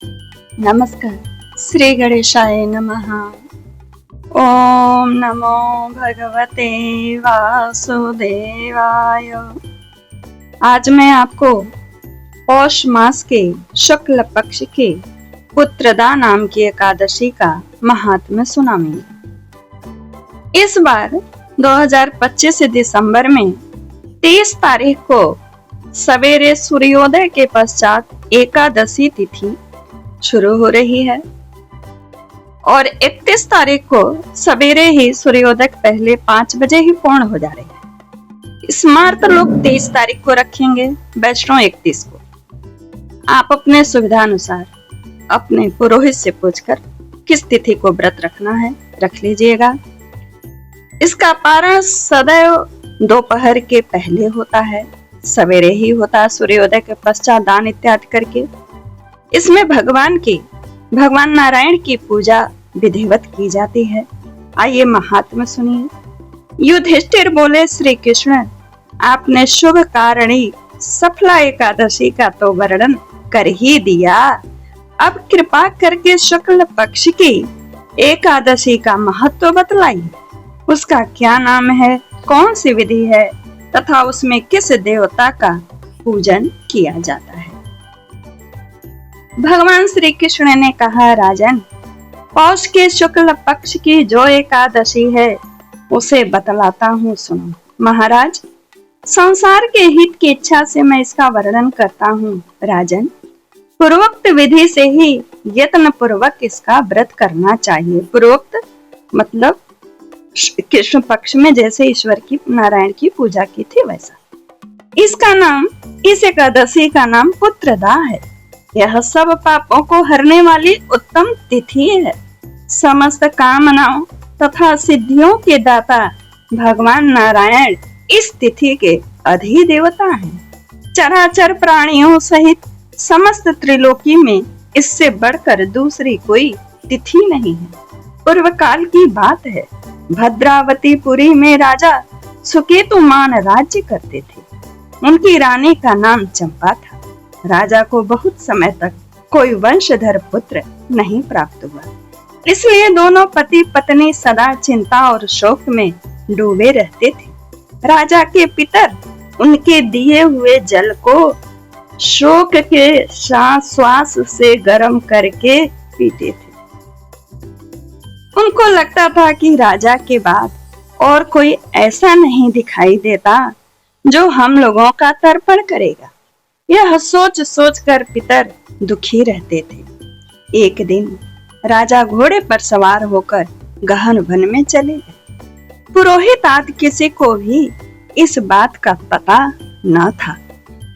नमस्कार। श्री गणेशाय नमः। ओम नमो भगवते वासुदेवाय। आज मैं आपको पौष मास के शुक्ल पक्ष के पुत्रदा नाम की एकादशी का महात्म्य सुनाऊंगी। इस बार 2025 दिसंबर में 30 तारीख को सवेरे सूर्योदय के पश्चात एकादशी तिथि शुरू हो रही है और 31 तारीख को सवेरे ही सूर्योदय पहले 5 बजे ही पूर्ण हो जा रही है। स्मार्त लोग 23 तारीख को रखेंगे, वैष्णव 31 को। आप अपने सुविधा अनुसार अपने पुरोहित से पूछकर किस तिथि को व्रत रखना है रख लीजिएगा। इसका पारण सदैव दोपहर के पहले होता है, सवेरे ही होता है, सूर्योदय के पश्चात दान इत्यादि करके। इसमें भगवान नारायण की पूजा विधिवत की जाती है। आइए महात्म्य सुनिए। युधिष्ठिर बोले, श्री कृष्ण आपने शुभ कारणी सफला एकादशी का तो वर्णन कर ही दिया, अब कृपा करके शुक्ल पक्ष की एकादशी का महत्व बतलाइए। उसका क्या नाम है, कौन सी विधि है तथा उसमें किस देवता का पूजन किया जाता है। भगवान श्री कृष्ण ने कहा, राजन, पौष के शुक्ल पक्ष की जो एकादशी है उसे बतलाता हूँ, सुनो। महाराज, संसार के हित की इच्छा से मैं इसका वर्णन करता हूँ। राजन, पूर्वोक्त विधि से ही यत्न पूर्वक इसका व्रत करना चाहिए। पूर्वोक्त मतलब कृष्ण पक्ष में जैसे ईश्वर की नारायण की पूजा की थी वैसा। इसका नाम, इस एकादशी का नाम पुत्रदा है। यह सब पापों को हरने वाली उत्तम तिथि है। समस्त कामनाओं तथा सिद्धियों के दाता भगवान नारायण इस तिथि के अधिदेवता हैं। चराचर प्राणियों सहित समस्त त्रिलोकी में इससे बढ़कर दूसरी कोई तिथि नहीं है। पूर्व काल की बात है, भद्रावतीपुरी में राजा सुकेतुमान राज्य करते थे। उनकी रानी का नाम चंपा था। राजा को बहुत समय तक कोई वंशधर पुत्र नहीं प्राप्त हुआ, इसलिए दोनों पति पत्नी सदा चिंता और शोक में डूबे रहते थे। राजा के पितर उनके दिए हुए जल को शोक के श्वास से गर्म करके पीते थे। उनको लगता था कि राजा के बाद और कोई ऐसा नहीं दिखाई देता जो हम लोगों का तर्पण करेगा। यह सोच सोच कर पितर दुखी रहते थे। एक दिन राजा घोड़े पर सवार होकर गहन वन में चले गए। पुरोहित आदि किसी को भी इस बात का पता न था।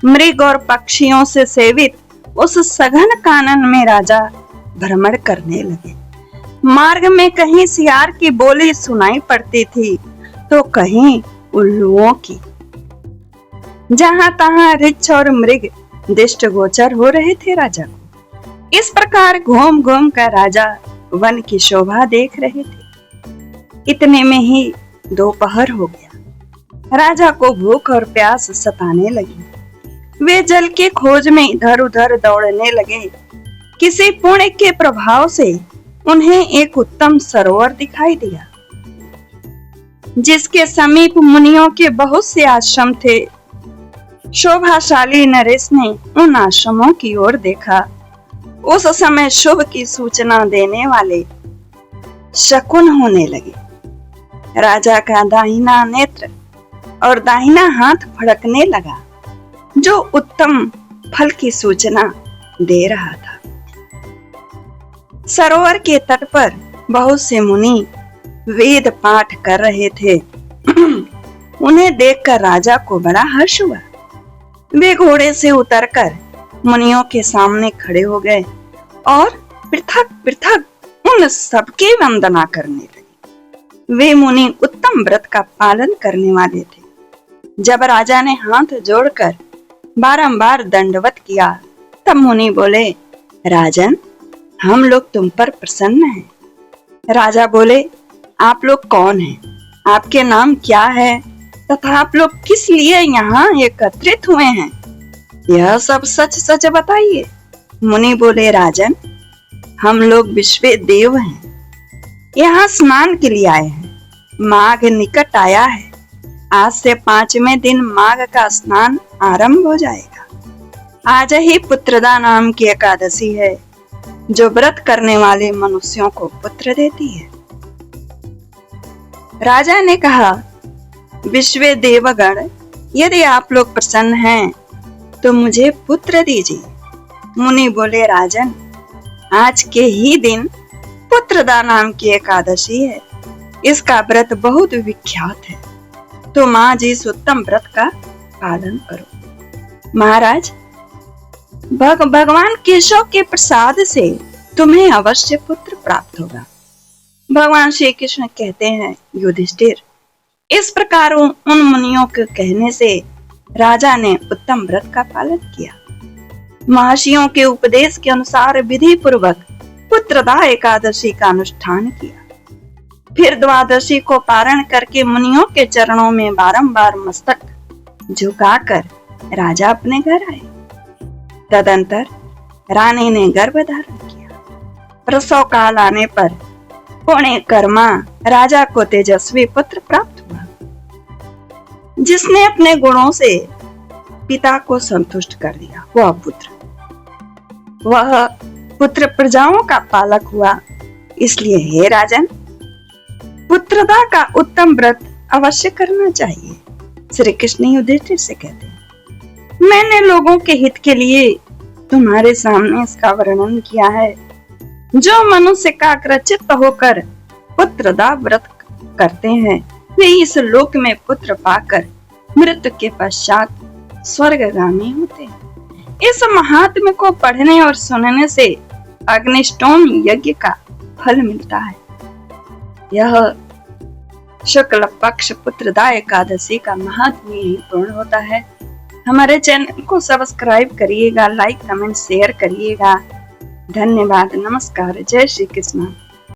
मृग और पक्षियों से सेवित उस सघन कानन में राजा भ्रमण करने लगे। मार्ग में कहीं सियार की बोली सुनाई पड़ती थी तो कहीं उल्लुओं की। जहां तहां रिछ और मृग दृष्ट गोचर हो रहे थे राजा को। इस प्रकार घूम घूम कर राजा वन की शोभा देख रहे थे। इतने में ही दोपहर हो गया। राजा को भूख और प्यास सताने लगी। वे जल की खोज में इधर उधर दौड़ने लगे। किसी पुण्य के प्रभाव से उन्हें एक उत्तम सरोवर दिखाई दिया, जिसके समीप मुनियों के बहुत से आश्रम थे। शोभाशाली नरेश ने उन आश्रमों की ओर देखा। उस समय शुभ की सूचना देने वाले शकुन होने लगे। राजा का दाहिना नेत्र और दाहिना हाथ फड़कने लगा, जो उत्तम फल की सूचना दे रहा था। सरोवर के तट पर बहुत से मुनि वेद पाठ कर रहे थे। उन्हें देखकर राजा को बड़ा हर्ष हुआ। वे घोड़े से उतरकर मुनियों के सामने खड़े हो गए और पृथक पृथक उन सबकी वंदना करने लगे। वे मुनि उत्तम व्रत का पालन करने वाले थे। जब राजा ने हाथ जोड़कर बारंबार दंडवत किया, तब मुनि बोले, राजन, हम लोग तुम पर प्रसन्न हैं। राजा बोले, आप लोग कौन हैं? आपके नाम क्या है तथा आप लोग किस लिए यहाँ एकत्रित हुए हैं? यह सब सच सच बताइए। मुनि बोले, राजन, हम लोग विश्व देव हैं, यहाँ स्नान के लिए आए हैं। माघ निकट आया है, आज से 5वें दिन माघ का स्नान आरंभ हो जाएगा। आज ही पुत्रदा नाम की एकादशी है, जो व्रत करने वाले मनुष्यों को पुत्र देती है। राजा ने कहा, विश्व देवगण, यदि आप लोग प्रसन्न हैं तो मुझे पुत्र दीजिए। मुनि बोले, राजन, आज के ही दिन पुत्रदा नाम की एकादशी है, इसका व्रत बहुत विख्यात है, तुम आज इस उत्तम व्रत का पालन करो। महाराज, भगवान केशव के प्रसाद से तुम्हें अवश्य पुत्र प्राप्त होगा। भगवान श्री कृष्ण कहते हैं, युधिष्ठिर, इस प्रकार उन मुनियों के कहने से राजा ने उत्तम व्रत का पालन किया। महर्षियों के उपदेश के अनुसार विधि पूर्वक पुत्रदा एकादशी का अनुष्ठान किया। फिर द्वादशी को पारण करके मुनियों के चरणों में बारंबार मस्तक झुकाकर राजा अपने घर आए। तदंतर रानी ने गर्भ धारण किया। प्रसव काल आने पर पुण्य कर्मा राजा को तेजस्वी पुत्र प्राप्त हुआ, जिसने अपने गुणों से पिता को संतुष्ट कर दिया। वह पुत्र प्रजाओं का पालक हुआ। इसलिए हे राजन, पुत्रदा का उत्तम व्रत अवश्य करना चाहिए। श्री कृष्ण युधिष्ठिर से कहते हैं, मैंने लोगों के हित के लिए तुम्हारे सामने इसका वर्णन किया है। जो मनुष्य काग्रचित्त होकर पुत्रदा व्रत करते हैं, वे इस लोक में पुत्र पाकर मृत्यु के पश्चात स्वर्गगामी होते हैं। इस महात्म्य को पढ़ने और सुनने से अग्निष्टोम यज्ञ का फल मिलता है। यह शुक्ल पक्ष पुत्रदा एकादशी का महात्म्य ही पूर्ण होता है। हमारे चैनल को सब्सक्राइब करिएगा, लाइक कमेंट शेयर करिएगा। धन्यवाद। नमस्कार। जय श्री कृष्ण।